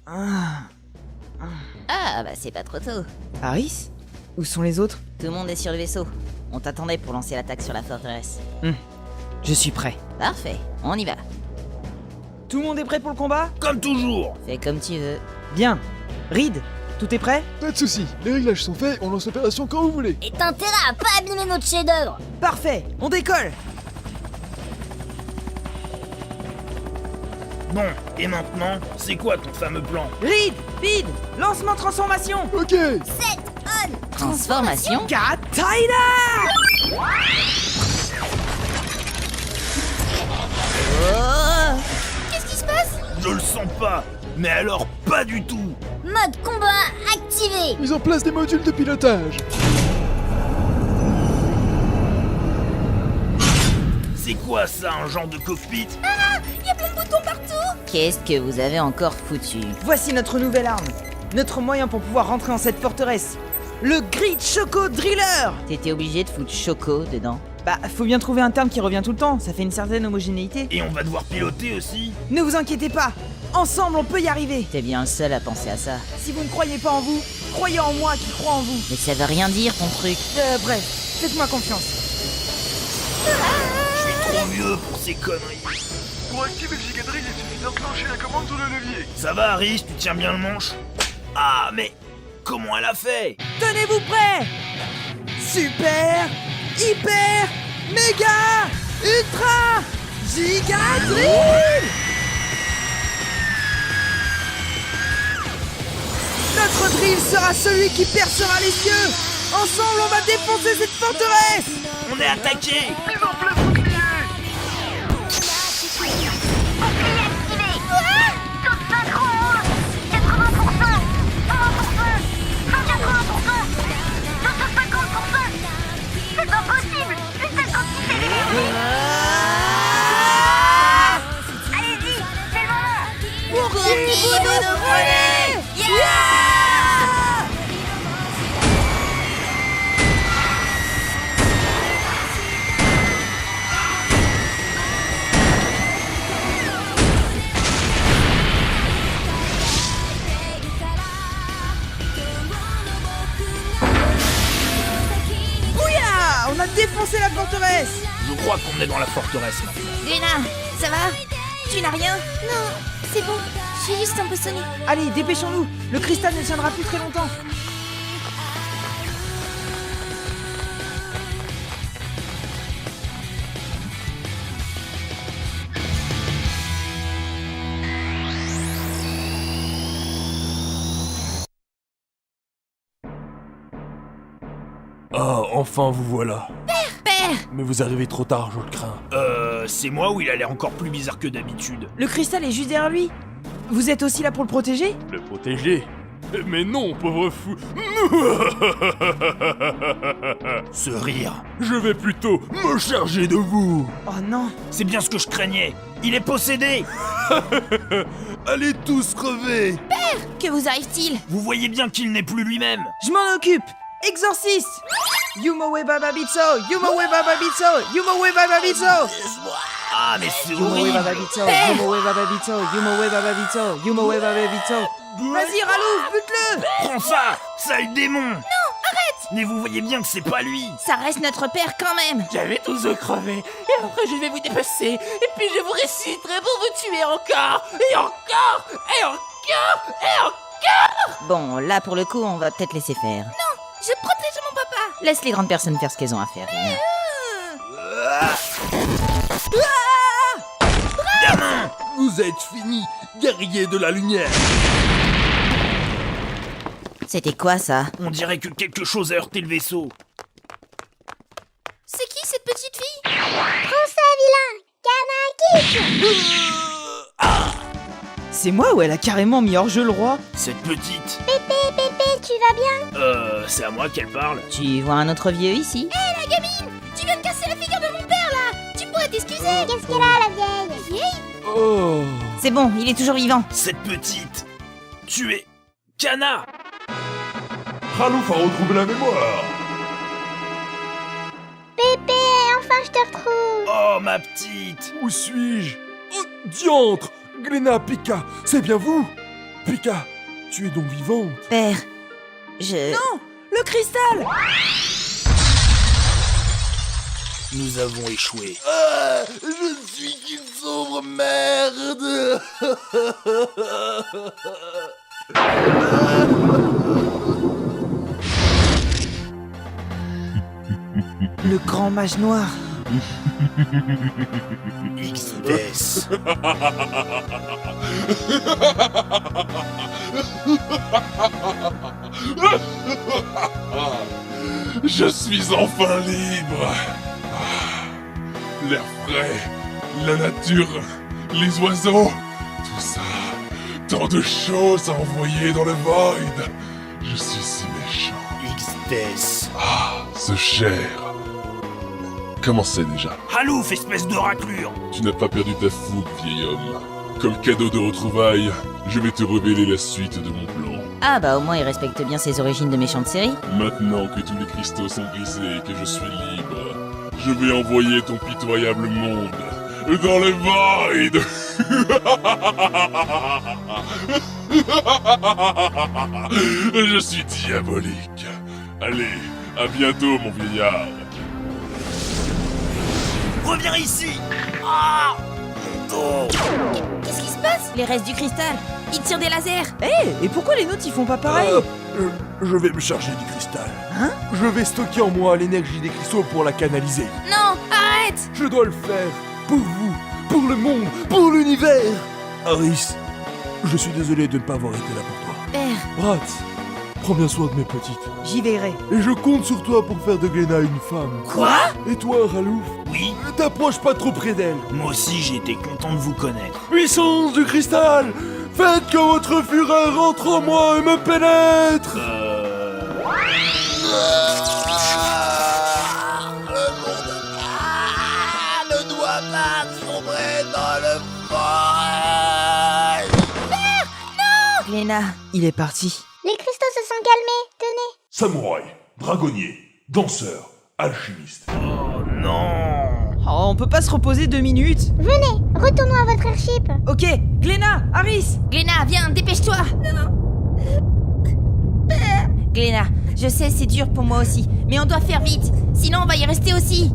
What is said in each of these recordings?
Ah, bah c'est pas trop tôt. Harris? Où sont les autres? Tout le monde est sur le vaisseau. On t'attendait pour lancer l'attaque sur la forteresse. Je suis prêt. Parfait, on y va. Tout le monde est prêt pour le combat? Comme toujours. Fais comme tu veux. Bien. Reed, tout est prêt? Pas de soucis, les réglages sont faits, on lance l'opération quand vous voulez. Et t'as intérêt à pas abîmer notre chef-d'œuvre. Parfait, on décolle! Bon, et maintenant, c'est quoi ton fameux plan? Reed, Bid, lancement transformation! Ok, 7 on. Transformation? Kataina! Oh! Qu'est-ce qui se passe? Je le sens pas. Mais alors pas du tout. Mode combat activé. mise en place des modules de pilotage. C'est quoi ça, un genre de cockpit? Y a plein de boutons partout. Qu'est-ce que vous avez encore foutu? Voici notre nouvelle arme. Notre moyen pour pouvoir rentrer en cette forteresse. Le Grid Choco Driller! T'étais obligé de foutre Choco dedans? Bah, faut bien trouver un terme qui revient tout le temps, ça fait une certaine homogénéité. Et on va devoir piloter aussi? Ne vous inquiétez pas, ensemble on peut y arriver. T'es bien le seul à penser à ça. Si vous ne croyez pas en vous, croyez en moi qui crois en vous. Mais ça veut rien dire ton truc. Bref, faites-moi confiance. Je suis trop vieux pour ces conneries. Pour activer le gigadrill, il suffit d'enclencher la commande sur le levier. Ça va, Harris, tu tiens bien le manche? Ah, mais comment elle a fait? Tenez-vous prêts! Super, hyper, méga, ultra, giga drill! Notre drill sera celui qui percera les cieux! Ensemble, on va défoncer cette forteresse! On est attaqué! Mise en place bouclier. Pour qui vous nous prenez? Bouya! On a défoncé la forteresse! Je crois qu'on est dans la forteresse maintenant. Luna, ça va? Tu n'as rien? Non, c'est bon. Je suis juste un peu sonnée. Allez, dépêchons-nous! Le cristal ne tiendra plus très longtemps! Ah, enfin vous voilà. Père! Mais vous arrivez trop tard, je le crains. C'est moi ou il a l'air encore plus bizarre que d'habitude? Le cristal est juste derrière lui! Vous êtes aussi là pour le protéger? Le protéger? Mais non, pauvre fou. Ce rire. Je vais plutôt me charger de vous. Oh non! C'est bien ce que je craignais. Il est possédé. Allez tous crever. Que vous arrive-t-il? Vous voyez bien qu'il n'est plus lui-même. Je m'en occupe! Exorciste! Yumowe Bababitso! Yumowe Bababitso! Yumowe Bababitso! Ah, mais c'est Yumowe horrible. Bababitso! Yumowe Bababitso! Yumowe Bababitso! Yumowe Bababitso! Vas-y, Ralouf, bute-le! Prends ça, sale démon. Non, arrête. Mais vous voyez bien que c'est pas lui. Ça reste notre père quand même. J'avais tous crever, et après je vais vous dépasser, et puis je vous réciterai pour vous tuer encore, et encore, et encore, et encore. Bon, là pour le coup, on va peut-être laisser faire. Je protège mon papa. Laisse les grandes personnes faire ce qu'elles ont à faire. Rina. Gamin. Vous êtes finis, guerriers de la lumière. C'était quoi ça? On dirait que quelque chose a heurté le vaisseau. C'est qui cette petite fille? C'est moi ou elle a carrément mis hors jeu le roi? Cette petite. Pépé, tu vas bien? C'est à moi qu'elle parle. Tu vois un autre vieux ici? La gamine! Tu viens de casser la figure de mon père là! Tu pourrais t'excuser! Qu'est-ce qu'elle a la vieille? La vieille? Oh. C'est bon, il est toujours vivant. Cette petite. Tu es Kana. Ralouf a retrouvé la mémoire. Pépé, enfin je te retrouve! Oh, ma petite. Où suis-je? Oh, diantre! Gléna Pika, c'est bien vous? Pika, tu es donc vivante. Père, je... Non, le cristal. Nous avons échoué. Je suis qu'une sombre merde. Le grand mage noir. XDS. Je suis enfin libre. L'air frais, la nature, les oiseaux, tout ça. Tant de choses à envoyer dans le void. Je suis si méchant. XDS. Ce cher. Comment c'est déjà? Halouf, espèce de raclure. Tu n'as pas perdu ta fougue, vieil homme. Comme cadeau de retrouvailles, je vais te révéler la suite de mon plan. Ah bah au moins il respecte bien ses origines de méchante série. Maintenant que tous les cristaux sont brisés et que je suis libre, je vais envoyer ton pitoyable monde dans le void. Je suis diabolique. Allez, à bientôt, mon vieillard. Reviens ici. Ah, mon dos. Qu'est-ce qui se passe? Les restes du cristal, ils tirent des lasers. Et pourquoi les nôtres ils font pas pareil? Je vais me charger du cristal. Hein? Je vais stocker en moi l'énergie des cristaux pour la canaliser. Non, arrête. Je dois le faire pour vous, pour le monde, pour l'univers. Aris, je suis désolé de ne pas avoir été là pour toi. Père, Bratz, prends bien soin de mes petites. J'y veillerai. Et je compte sur toi pour faire de Glenna une femme. Quoi? Et toi, Ralouf, Oui, t'approches pas trop près d'elle. moi aussi j'ai été content de vous connaître. Puissance du cristal, faites que votre fureur entre en moi et me pénètre. Ne doit pas sombrer dans le void. Gléna, Il est parti. Les cristaux se sont calmés, tenez. Samouraï, dragonnier, danseur, alchimiste. Oh non. Oh, on peut pas se reposer 2 minutes. Venez, retournons à votre airship. Ok, Gléna, Harris. Gléna, viens, dépêche-toi. Gléna, je sais c'est dur pour moi aussi, mais on doit faire vite, sinon on va y rester aussi.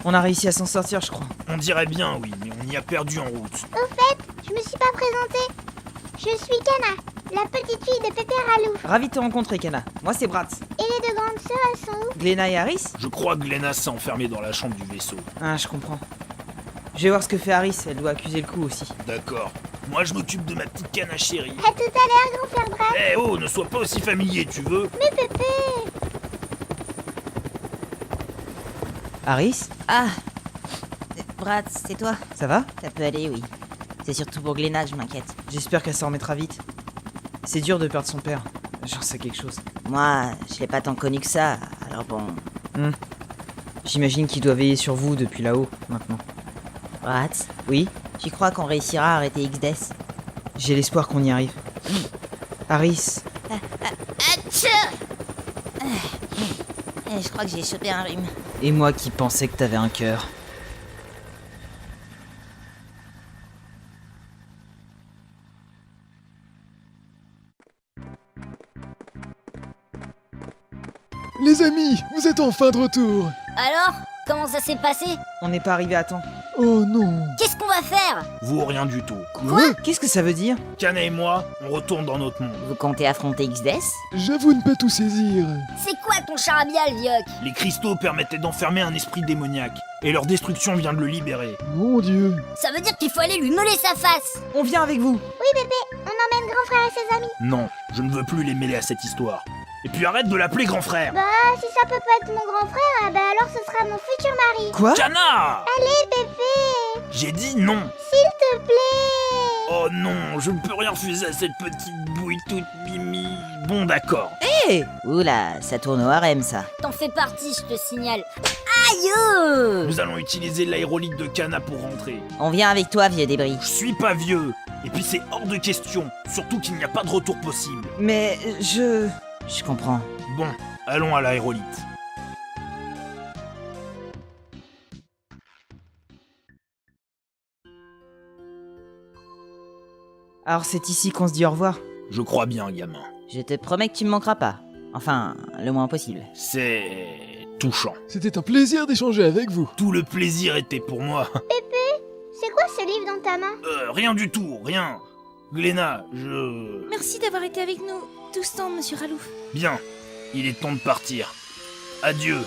On a réussi à s'en sortir, je crois. On dirait bien, oui, mais on y a perdu en route. Au fait, je me suis pas présentée. Je suis Kana, la petite fille de Pépé Ralou. Ravi de te rencontrer, Kana. Moi, c'est Bratz. Et les deux grandes sœurs, elles sont où? Gléna et Harris? Je crois que Glenna s'est enfermée dans la chambre du vaisseau. Ah, je comprends. Je vais voir ce que fait Harris, elle doit accuser le coup aussi. D'accord. Moi je m'occupe de ma petite Kana chérie. À tout à l'heure, grand-père Bratz. Eh oh, ne sois pas aussi familier, tu veux? Mais Pépé. Harris? Ah, Bratz, c'est toi? Ça va? Ça peut aller, oui. C'est surtout pour Gléna que je m'inquiète. J'espère qu'elle s'en remettra vite. C'est dur de perdre son père. J'en sais quelque chose. Moi, je l'ai pas tant connu que ça, alors bon... J'imagine qu'il doit veiller sur vous depuis là-haut, maintenant. Bratz, Oui? tu crois qu'on réussira à arrêter XDS? J'ai l'espoir qu'on y arrive. Harris, Atcha Je crois que j'ai chopé un rhume. et moi qui pensais que t'avais un cœur. Les amis, vous êtes enfin de retour. Alors, comment ça s'est passé? On n'est pas arrivé à temps. Oh non. Qu'est-ce qu'on va faire? Vous ou rien du tout. Qu'est-ce que ça veut dire? Kana et moi, on retourne dans notre monde. Vous comptez affronter XDS? J'avoue ne pas tout saisir. C'est quoi ton charabia, Vioc? Les cristaux permettaient d'enfermer un esprit démoniaque, et leur destruction vient de le libérer. Mon Dieu. Ça veut dire qu'il faut aller lui meuler sa face. On vient avec vous. Oui, Pépé, on emmène grand frère et ses amis. Non, je ne veux plus les mêler à cette histoire. Et puis arrête de l'appeler grand frère. Bah, si ça peut pas être mon grand frère, bah alors ce sera mon futur mari. Quoi? Kana! Allez, Pépé, J'ai dit non. s'il te plaît. Oh non, je ne peux rien refuser à cette petite bouille toute mimi. Bon d'accord. Hé! Oula, ça tourne au harem, ça. T'en fais partie, je te signale. Aïe! Nous allons utiliser l'aérolite de Kana pour rentrer. On vient avec toi, vieux débris. Je suis pas vieux. Et puis c'est hors de question. Surtout qu'il n'y a pas de retour possible. Mais je... Je comprends. Bon, allons à l'aérolite. Alors c'est ici qu'on se dit au revoir. Je crois bien, gamin. Je te promets que tu me manqueras pas. Enfin, le moins possible. C'est touchant. C'était un plaisir d'échanger avec vous. Tout le plaisir était pour moi. C'est quoi ce livre dans ta main? Rien du tout, rien. Gléna, je... Merci d'avoir été avec nous tout ce temps, monsieur Ralouf. Bien, il est temps de partir. Adieu.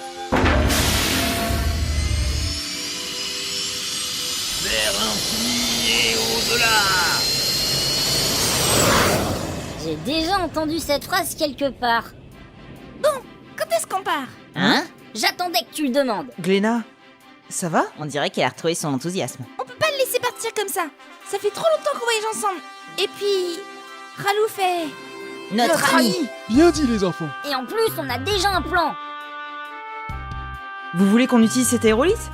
Vers l'infini et au-delà. J'ai déjà entendu cette phrase quelque part. Quand est-ce qu'on part? Hein? J'attendais que tu le demandes. Gléna, ça va? On dirait qu'elle a retrouvé son enthousiasme. On peut pas le laisser partir comme ça. Ça fait trop longtemps qu'on voyage ensemble. Et puis, Ralouf est... Notre ami. Bien dit les enfants. Et en plus, on a déjà un plan. Vous voulez qu'on utilise cet aérolite?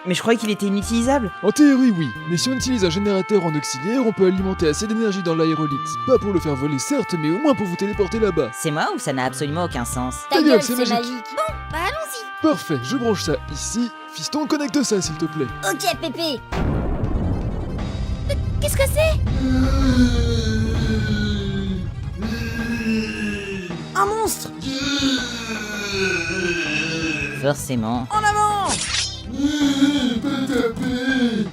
Mais je croyais qu'il était inutilisable. En théorie oui, mais si on utilise un générateur en auxiliaire, on peut alimenter assez d'énergie dans l'aérolite. Pas pour le faire voler certes, mais au moins pour vous téléporter là-bas. C'est moi ou ça n'a absolument aucun sens? Ta gueule, gueule, c'est c'est magique. magique. Bah allons-y. Parfait, je branche ça ici. Fiston, connecte ça s'il te plaît. Ok, Pépé. Qu'est-ce que c'est? Un monstre! Forcément. En avant!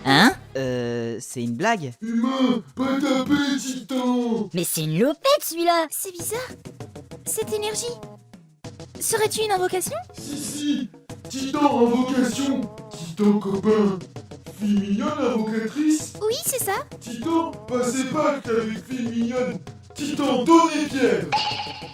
Hein? C'est une blague. Humain, pas taper, titan. Mais c'est une lopette celui-là. C'est bizarre. Cette énergie... Serait-tu une invocation? Si, titan invocation. Titan copain. Fille mignonne invocatrice. Oui, c'est ça. Titan, passez pacte avec fille mignonne. Titan, donnez pierre.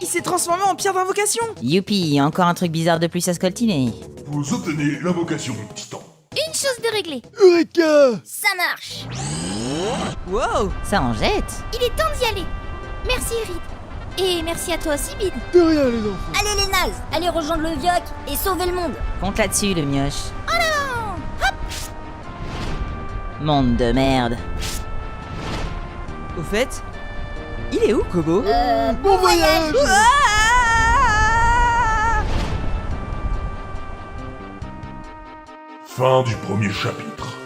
Il s'est transformé en pierre d'invocation. Youpi, encore un truc bizarre de plus à scoltiner. Vous obtenez l'invocation, Titan. Une chose de réglée. Eureka. Ça marche. Wow! Ça en jette. Il est temps d'y aller. Merci, Rip. Et merci à toi aussi, Bid. De rien les enfants. Allez les nazes, allez rejoindre le Vioc et sauver le monde. Compte là-dessus, le mioche. Monde de merde. Au fait, il est où, Kobo? Bon voyage. Fin du premier chapitre.